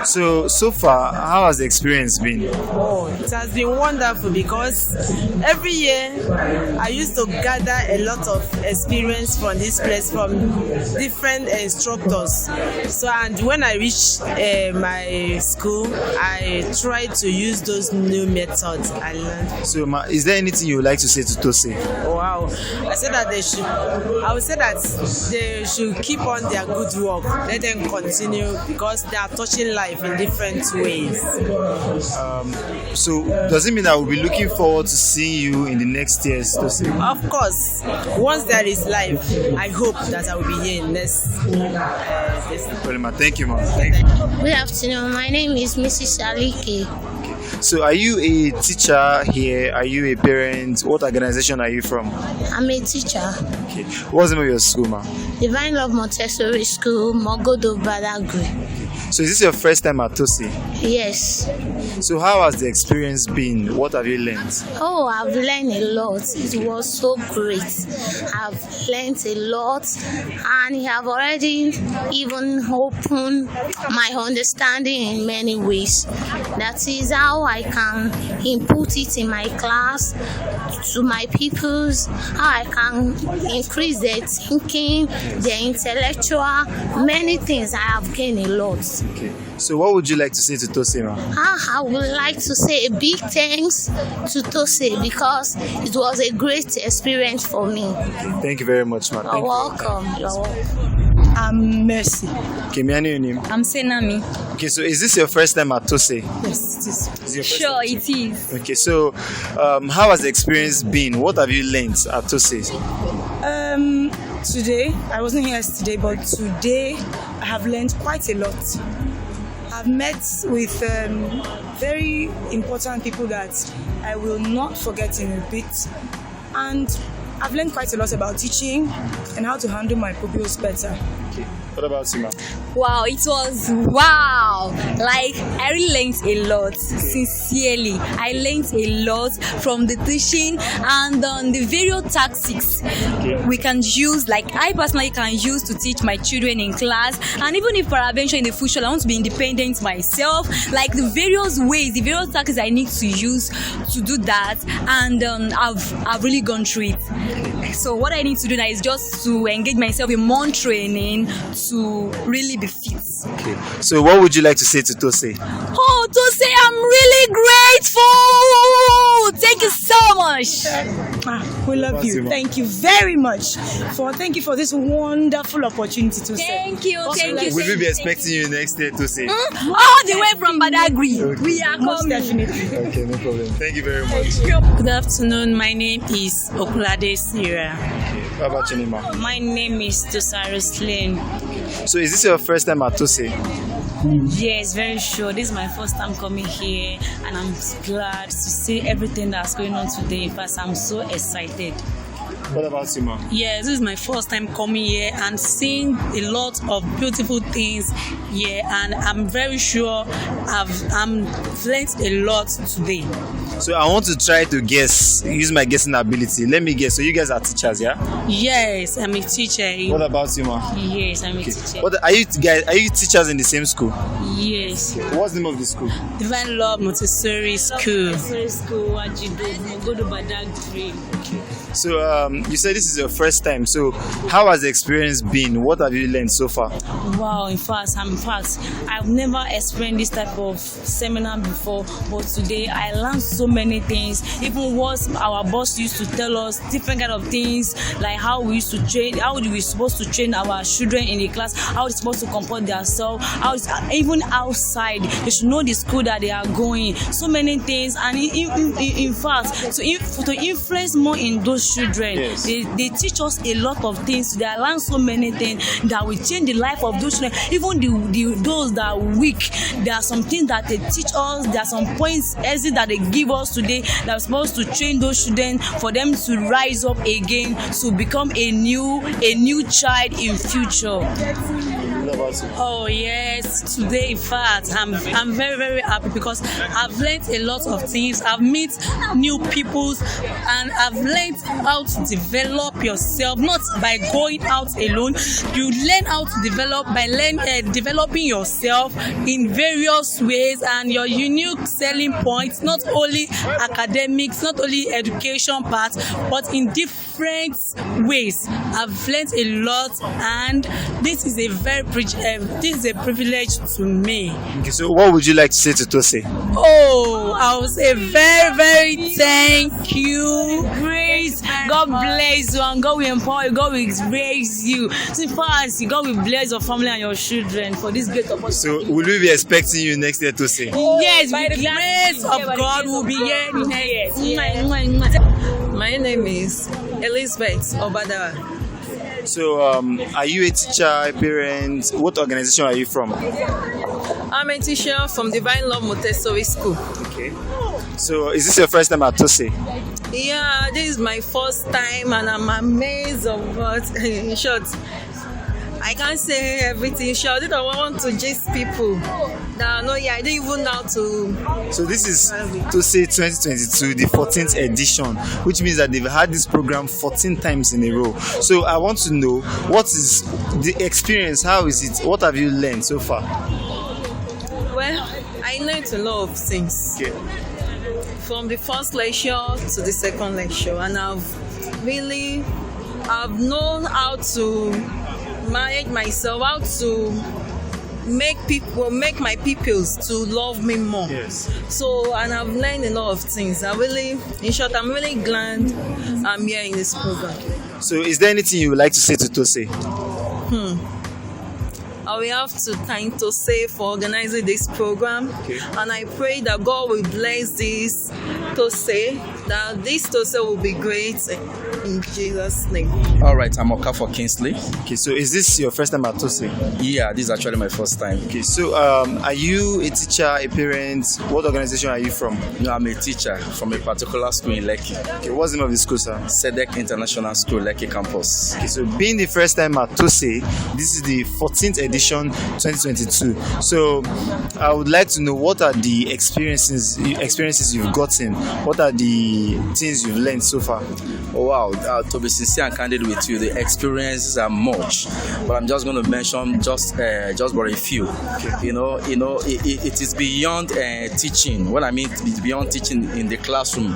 So far, how has the experience been? Oh, it has been wonderful because every year I used to gather a lot of experience from this place from different instructors. So, and when I reach my school, I try to use those new methods I learned. So, is there anything you would like to say to TOSSE? Wow, I would say that they should keep on their good work. Let them continue because they are touching life in different ways. So does it mean that we'll be looking forward to seeing you in the next year's TOSSE? Of course. Once there is life, I hope that I will be here in next. Thank you, ma'am. Good afternoon. My name is Mrs. Alike. So are you a teacher here? Are you a parent? What organization are you from? I'm a teacher. Okay. What's the name of your school, ma'am? Divine Love Montessori School, Mogodo Badagry. So is this your first time at TOSSE? Yes. So how has the experience been? What have you learned? Oh, I've learned a lot. It was so great. I've learned a lot, and it have already even opened my understanding in many ways. That is how I can input it in my class to my pupils, how I can increase their thinking, their intellectual, many things. I have gained a lot. Okay. So what would you like to say to TOSSE, ma? I would like to say a big thanks to TOSSE because it was a great experience for me. Thank you very much, ma. You're welcome. You're welcome. I'm Mercy. Okay, may I know your name? I'm Senami. Okay, so is this your first time at TOSSE? Yes, it is. Is it your first Sure, time? it is. Okay, so how has the experience been? What have you learned at TOSSE? Today, I wasn't here yesterday, but today I have learned quite a lot. I've met with very important people that I will not forget in a bit, and I've learned quite a lot about teaching and how to handle my pupils better. Okay. What about Sima? Wow, it was wow. Like, I really learned a lot. Sincerely, I learned a lot from the teaching and the various tactics we can use. Like, I personally can use to teach my children in class, and even if peradventure in the future I want to be independent myself, like the various ways, the various tactics I need to use to do that, and I've really gone through it. So what I need to do now is just to engage myself in more training to really be fit. Okay. So what would you like to say to TOSSE? Oh, TOSSE, I'm really grateful. Thank you so much. We love you. Thank you very much. Thank you for this wonderful opportunity to say. Thank you. Thank you. Will we be expecting you next year, TOSSE? All the way from Badagry. Okay. We are coming. Definitely. Okay, no problem. Thank you very much. Good afternoon. My name is Okulade Sira. How about your name, ma? My name is Tosaris Lane. So is this your first time at TOSSE? Yes, very sure. This is my first time coming here, and I'm glad to see everything that's going on today. In fact, I'm so excited. What about Sima? Yes, this is my first time coming here and seeing a lot of beautiful things here, and I'm very sure I've learned a lot today. So I want to try to use my guessing ability. Let me guess. So you guys are teachers, yeah? Yes, I'm a teacher. What about Sima? Yes, I'm a teacher. Are you teachers in the same school? Yes. What's the name of the school? Divine Love Montessori School. Montessori School, Wajido, Mogodo Badagry. So you said this is your first time. So how has the experience been? What have you learned so far? Wow, in fact, I've never experienced this type of seminar before, but today I learned so many things. Even what our boss used to tell us, different kind of things, like how we used to train, how we supposed to train our children in the class, how they're supposed to comport themselves, even outside, they should know the school that they are going. So many things, and in fact, to influence more in those children, yes. They teach us a lot of things. They learn so many things that will change the life of those children. Even those that are weak, there are some things that they teach us. There are some points that they give us today that are supposed to train those children for them to rise up again to become a new child in future. Oh yes, today in fact I'm very, very happy because I've learned a lot of things. I've met new people, and I've learned how to develop yourself, not by going out alone. You learn how to develop by developing yourself in various ways, and your unique selling points, not only academics, not only education part, but in different ways. I've learned a lot, and this is a privilege to me. Okay, so what would you like to say to TOSSE? Oh, I would say very, very thank you. Grace, God bless you, and God will empower you, God will raise you. So fast, God will bless your family and your children for this great opportunity. So will we be expecting you next year, TOSSE? Yes, by the grace of God will be here next year. My name is Elizabeth Obadawa. So, are you a teacher, a parent? What organization are you from? I'm a teacher from Divine Love Montessori School. Okay. So, is this your first time at TOSSE? Yeah, this is my first time, and I'm amazed of what. In short, I can't say everything. Sure, I don't want to gist people. No, yeah, I don't even know how to. So this is TOSSE 2022, the 14th edition, which means that they've had this program 14 times in a row. So I want to know, what is the experience? How is it? What have you learned so far? Well, I learned a lot of things. Okay. From the first lecture to the second lecture, and I've known how to manage myself, how to make my pupils to love me more. Yes. So, and I've learned a lot of things. I'm really glad I'm here in this program. So is there anything you would like to say to TOSSE? I will have to thank TOSSE for organizing this program, and I pray that God will bless this TOSSE, that this TOSSE will be great in Jesus' name. All right, I'm Oka for Kingsley. Okay, so is this your first time at TOSSE? Yeah, this is actually my first time. Okay, so are you a teacher, a parent? What organization are you from? No, I'm a teacher from a particular school in Lekki. Okay, what's the name of the school, sir? SEDEC International School, Lekki campus. Okay, so being the first time at TOSSE, this is the 14th edition 2022. So I would like to know, what are the experiences you've gotten? What are the things you've learned so far? Oh, wow, to be sincere and candid with you, the experiences are much, but I'm just going to mention just for a few. Okay. You know, it is beyond teaching. What I mean is beyond teaching in the classroom.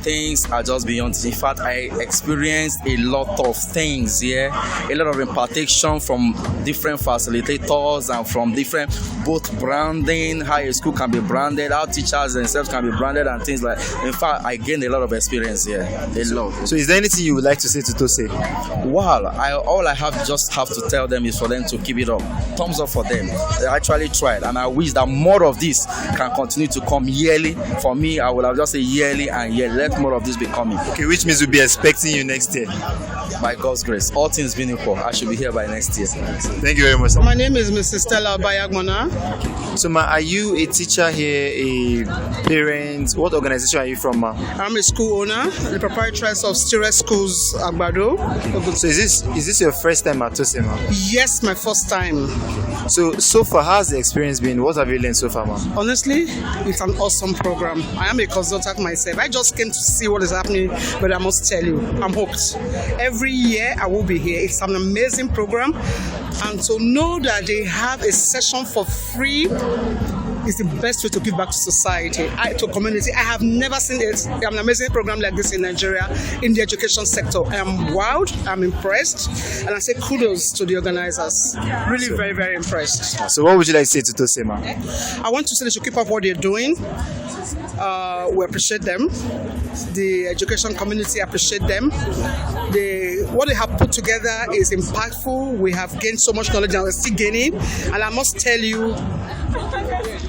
Things are just beyond. In fact, I experienced a lot of things here, a lot of impartation from different facilitators and from different, both branding, how a school can be branded, how teachers themselves can be branded and things like. In fact, I gained a lot of experience here, a lot. So is there anything you would like to say to TOSSE? Well, all I have to tell them is for them to keep it up. Thumbs up for them. They actually tried, and I wish that more of this can continue to come yearly. For me, I will have just say yearly and yearly. Let more of this be coming. Okay, which means we'll be expecting you next year. By God's grace, all things being equal, I should be here by next year. Thank you very much, sir. My name is Mrs. Stella Bayagmana. So, ma, are you a teacher here, a parent? What organization are you from, ma? I'm a school owner, the proprietress of Stewart Schools, Agbado. So, is this your first time at TOSSE, ma? Yes, my first time. So far, how's the experience been? What have you learned so far, ma? Honestly, it's an awesome program. I am a consultant myself. I just came to see what is happening, but I must tell you, I'm hooked. Every year I will be here. It's an amazing program, and to know that they have a session for free is the best way to give back to society, to community. I have never seen an amazing program like this in Nigeria in the education sector. I am wowed, I'm impressed, and I say kudos to the organizers. Really very, very impressed. So what would you like to say to TOSSE, ma? I want to say they should keep up what they're doing. We appreciate them. The education community appreciate them. What they have put together is impactful. We have gained so much knowledge and we're still gaining. And I must tell you,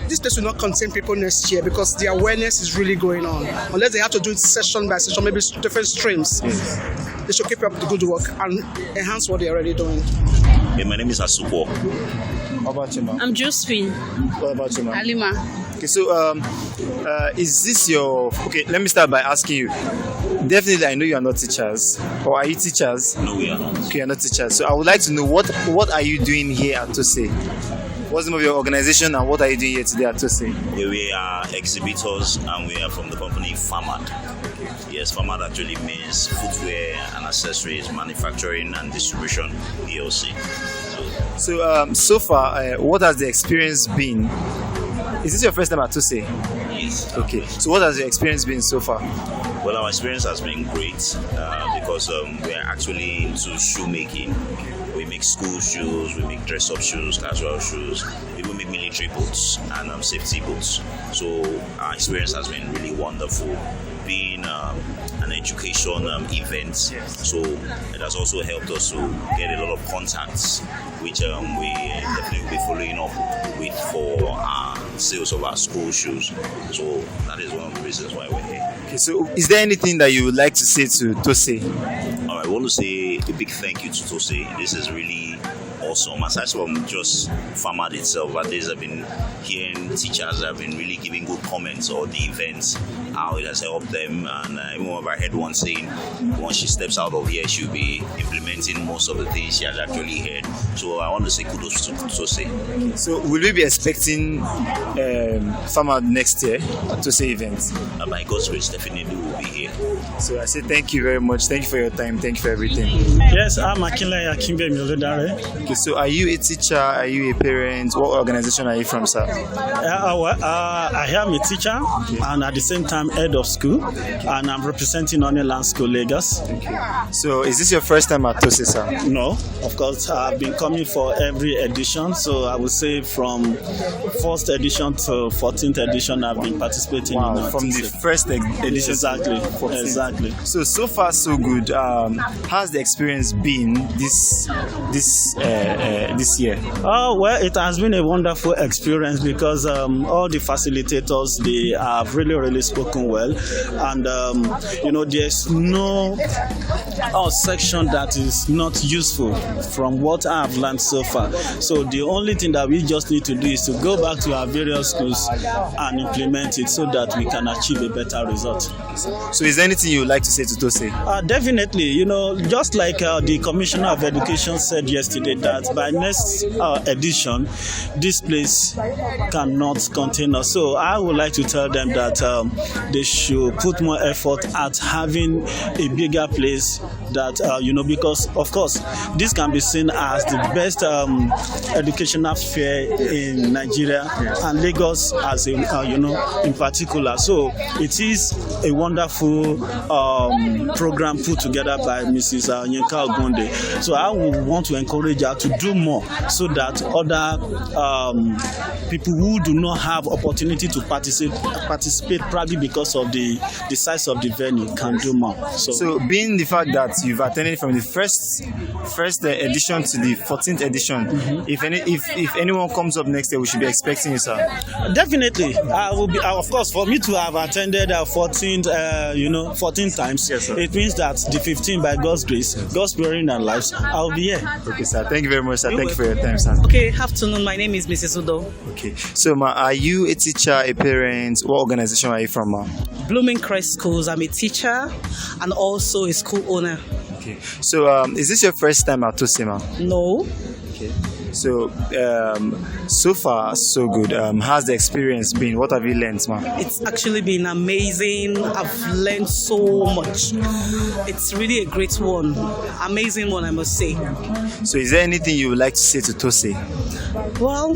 this place will not contain people next year because the awareness is really going on. Unless they have to do it session by session, maybe different streams. They should keep up the good work and enhance what they're already doing. Hey, my name is Asuko. How about you, ma? I'm Josephine. What about you, ma? Alima. Okay, so is this your... Okay, let me start by asking you. Definitely, I know you are not teachers. Or are you teachers? No, we are not. Okay, you're not teachers. So I would like to know, what are you doing here at TOSSE? What's the name of your organization and what are you doing here today at TOSSE? We are exhibitors and we are from the company FAMAD. Yes, FAMAD actually means footwear and accessories manufacturing and distribution PLC. So far, what has the experience been? Is this your first time at TOSSE? Yes. Okay. So what has your experience been so far? Well, our experience has been great because we are actually into shoemaking. We make school shoes, we make dress-up shoes, casual shoes, we even make military boots and safety boots. So our experience has been really wonderful. Being an education event, so it has also helped us to get a lot of contacts, which we definitely will be following up with for our sales of our school shoes. So that is one of the reasons why we're here. Okay, so is there anything that you would like to say to TOSSE? I want to say a big thank you to TOSSE. This is really awesome. Aside from just FAMAD itself, at least I've been hearing teachers have been really giving good comments on the events, how it has helped them. And I remember I heard one saying, once she steps out of here, she'll be implementing most of the things she has actually heard. So I want to say kudos to TOSSE. So will we be expecting FAMAD next year at TOSSE events? By God's grace, definitely will be here. So I say thank you very much. Thank you for your time. Thank you for everything. Yes, I'm Akinle Akimbe Milodare. Okay, so are you a teacher? Are you a parent? What organization are you from, sir? I am a teacher and at the same time head of school, and I'm representing Oneland School, Lagos. So is this your first time at TOSSE, sir? No, of course, I've been coming for every edition. So I would say from first edition to 14th edition, I've been participating. Wow, from the first edition. Exactly. So far so good. How's the experience been this year? Oh well, it has been a wonderful experience because all the facilitators, they have really spoken well, and there's no section that is not useful from what I have learned so far. So the only thing that we just need to do is to go back to our various schools and implement it so that we can achieve a better result. So is there anything you would like to say to TOSSE? Definitely, just like the Commissioner of Education said yesterday, that by next edition, this place cannot contain us. So I would like to tell them that they should put more effort at having a bigger place that, because of course, this can be seen as the best educational fair in Nigeria and Lagos as in particular. So it is a wonderful program put together by Mrs. Yinka Ogunde. So I would want to encourage her to do more so that other people who do not have opportunity to participate probably because of the size of the venue can do more. So being the fact that you've attended from the first edition to the 14th edition, if anyone comes up next year, we should be expecting you, sir. Definitely, I will be. Of course, for me to have attended 14 times, yes, sir. It means that the 15, by God's grace, God's sparing our lives, I'll be here. Okay, sir. Thank you very much, sir. Thank you for your time, sir. Okay, afternoon. My name is Mrs. Udo. Okay, so ma, are you a teacher, a parent? What organization are you from, ma? Blooming Crest Schools. I'm a teacher and also a school owner. Okay, so is this your first time at TOSSE, ma? No. Okay. So, so far, so good. How's the experience been? What have you learned, ma? It's actually been amazing. I've learned so much. It's really a great one. Amazing one, I must say. So, is there anything you would like to say to TOSSE? Well,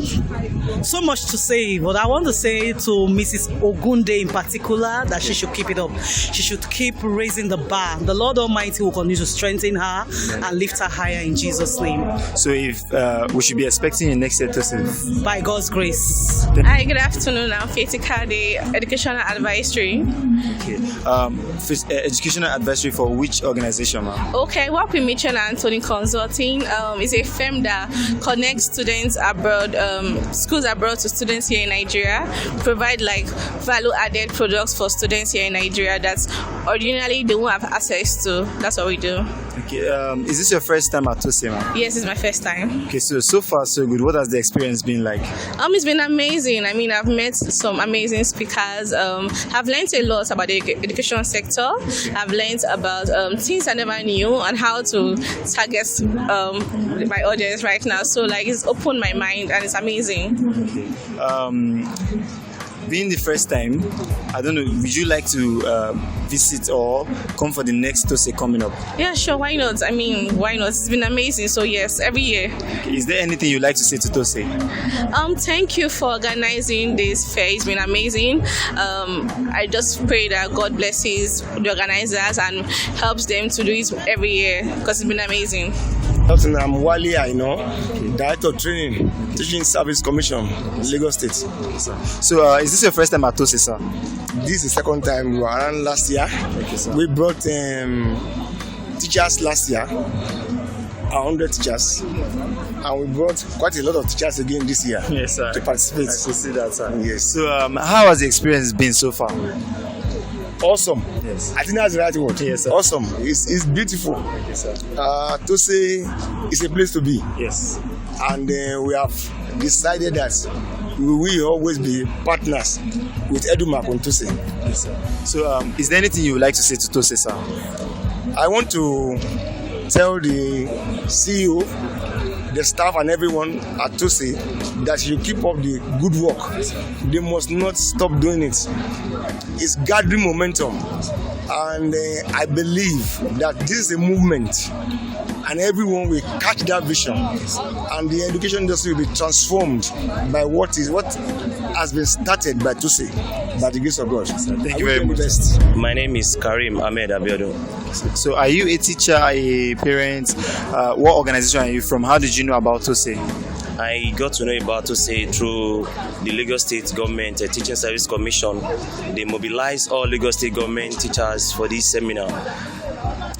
so much to say, but I want to say to Mrs. Ogunde in particular that she should keep it up. She should keep raising the bar. The Lord Almighty will continue to strengthen her and lift her higher in Jesus' name. So, if we should be expecting you next year, TOSSE? By God's grace. Hi, good afternoon. I'm Fetika, the Educational Advisory. Okay. Educational Advisory for which organization, ma'am? Okay, I work with Mitchell and Anthony Consulting. It's a firm that connects students abroad, schools abroad to students here in Nigeria. Provide like value-added products for students here in Nigeria that ordinarily they won't have access to. That's what we do. Okay. Is this your first time at TOSSE, ma'am? Yes, it's my first time. Okay, so far so good. What has the experience been like? It's been amazing. I mean, I've met some amazing speakers. I've learned a lot about the education sector. I've learned about things I never knew and how to target my audience right now. So like it's opened my mind and it's amazing. Okay. Being the first time, I don't know, would you like to visit or come for the next TOSSE coming up? Yeah, sure, why not? I mean, why not? It's been amazing, so yes, every year. Okay. Is there anything you'd like to say to TOSSE? Thank you for organizing this fair. It's been amazing. I just pray that God blesses the organizers and helps them to do it every year because it's been amazing. I'm Wali Aino, Director of Training, Teaching Service Commission, Lagos State. So, is this your first time at TOSSE, sir? This is the second time. We were around last year. Okay, we brought teachers last year, 100 teachers, and we brought quite a lot of teachers again this year. Yes, sir. To participate. I can see that, sir. Yes. So, how has the experience been so far? Awesome. Yes. I think that's the right word. Yes, sir. Awesome. It's beautiful. Yes, sir. TOSSE is a place to be. Yes. and we have decided that we will always be partners with Edumark on TOSSE. Yes, sir. So, is there anything you would like to say to TOSSE, sir? I want to tell the CEO, the staff, and everyone at TOSSE that you keep up the good work. They must not stop doing it. It's gathering momentum, and I believe that this is a movement, and everyone will catch that vision, and the education industry will be transformed by what has been started by TOSSE, by the grace of God. Thank you very much. My name is Karim Ahmed Abiodun. So, are you a teacher, a parent? What organization are you from? How did you know about TOSSE? I got to know about TOSSE through the Lagos State Government Teaching Service Commission. They mobilized all Lagos State government teachers for this seminar.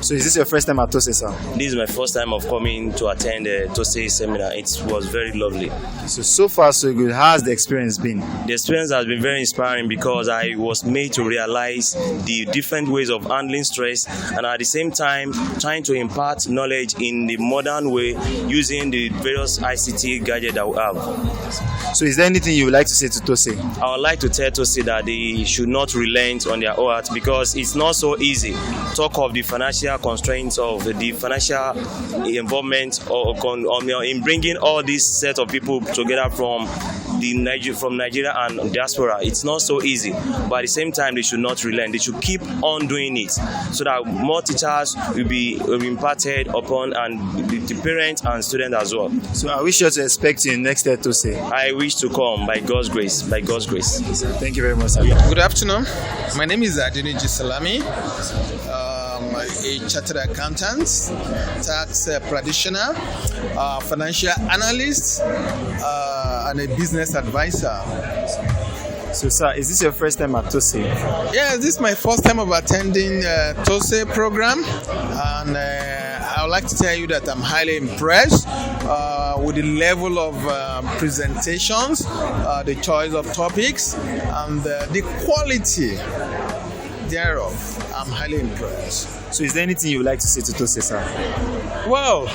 So is this your first time at TOSSE, sir? This is my first time of coming to attend the TOSSE seminar. It was very lovely. So far so good. How has the experience been? The experience has been very inspiring because I was made to realize the different ways of handling stress, and at the same time trying to impart knowledge in the modern way using the various ICT gadgets that we have. So is there anything you would like to say to TOSSE? I would like to tell TOSSE that they should not relent on their oath because it's not so easy. Talk of the financial constraints of the financial involvement in bringing all this set of people together from Nigeria and diaspora. It's not so easy, but at the same time they should not relent. They should keep on doing it so that more teachers will be imparted upon, and the parents and students as well. So I wish you to expect you next year, TOSSE. I wish to come by God's grace. By God's grace. Thank you very much, sir. Good afternoon. My name is Adeniji Salami. A chartered accountant, tax practitioner, financial analyst, and a business advisor. So, sir, is this your first time at TOSSE? Yeah, this is my first time of attending TOSSE program, and I would like to tell you that I'm highly impressed with the level of presentations, the choice of topics, and the quality thereof. I'm highly impressed. So is there anything you would like to say to TOSSE, sir? Well,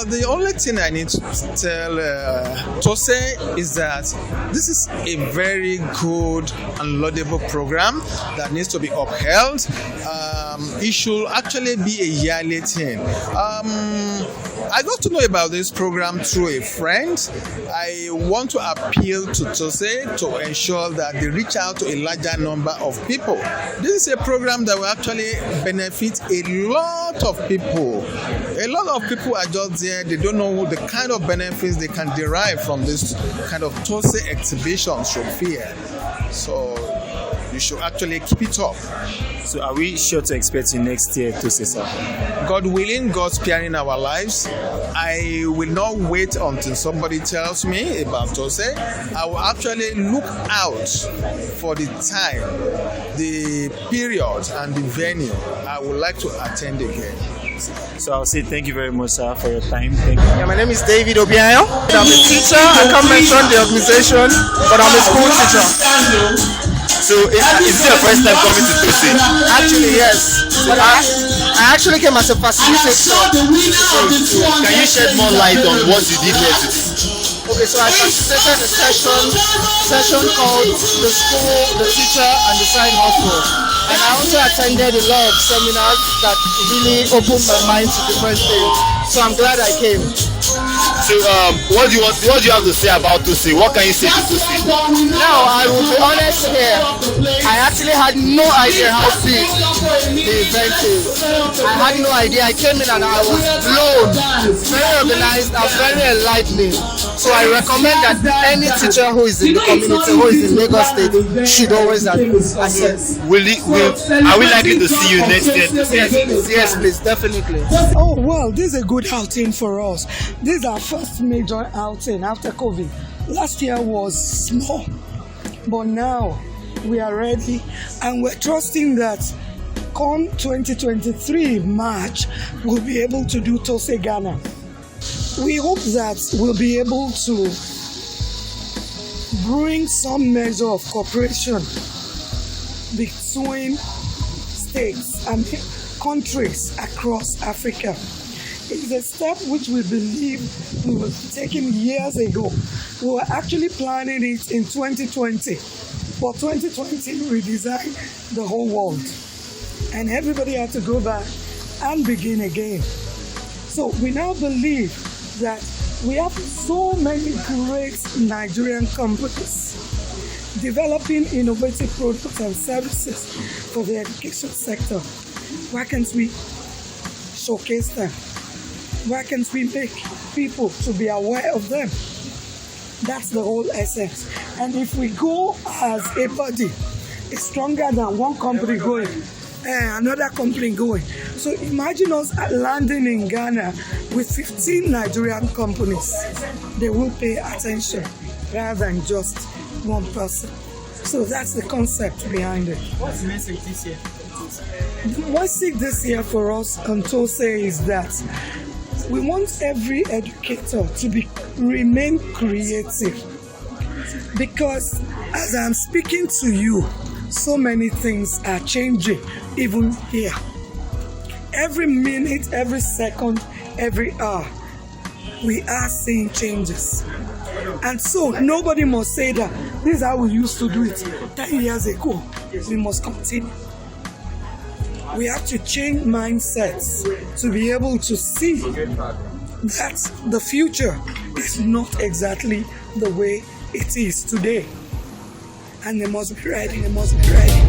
the only thing I need to tell TOSSE is that this is a very good and laudable program that needs to be upheld. It should actually be a yearly thing. I got to know about this program through a friend. I want to appeal to TOSSE to ensure that they reach out to a larger number of people. This is a program that will actually benefit a lot of people. A lot of people are just there, they don't know the kind of benefits they can derive from this kind of TOSSE exhibition should fear. So you should actually keep it up. So are we sure to expect you next year, TOSSE, sir? God willing, God sparing our lives, I will not wait until somebody tells me about TOSSE. I will actually look out for the time, the period, and the venue I would like to attend again. So I'll say thank you very much, sir, for your time. Thank you. Yeah, my name is David Obiayo. I'm a teacher. I can't mention the organization, but I'm a school teacher. So is this your first time coming to TOSSE? Actually, yes. But I actually came as a facilitator. Can you shed more light on what you did here today? Okay, so I facilitated a session called The School, The Teacher, and the Side Hustle. And I also attended a lot of seminars that really opened my mind to different things. So I'm glad I came. So what do you have to say about TOSSE? What can you say to TOSSE? Now, I will be honest here. I actually had no idea how big the event is. I had no idea. I came in and I was blown. Very organized and very enlightening. So I recommend that any teacher who is in the community, who is in Lagos State, should always assess. Are we likely to see you next year? Yes, please, definitely. Oh, well, this is a good outing for us. This is our first major outing after COVID. Last year was small, but now we are ready and we're trusting that come 2023 March, we'll be able to do TOSSE Ghana. We hope that we'll be able to bring some measure of cooperation between states and countries across Africa. is a step which we believe we were taking years ago. We were actually planning it in 2020. For 2020, we designed the whole world. And everybody had to go back and begin again. So we now believe that we have so many great Nigerian companies developing innovative products and services for the education sector. Why can't we showcase them? Why can't we make people to be aware of them? That's the whole essence. And if we go as a body, it's stronger than one company going and another company going. So imagine us landing in Ghana with 15 Nigerian companies. They will pay attention rather than just one person. So that's the concept behind it. What's the message this year? The message this year for us on TOSSE is that we want every educator to remain creative, because as I'm speaking to you, so many things are changing even here. Every minute, every second, every hour, we are seeing changes. And so nobody must say that this is how we used to do it 10 years ago. We must continue. We have to change mindsets to be able to see that the future is not exactly the way it is today. And they must be ready, they must be ready.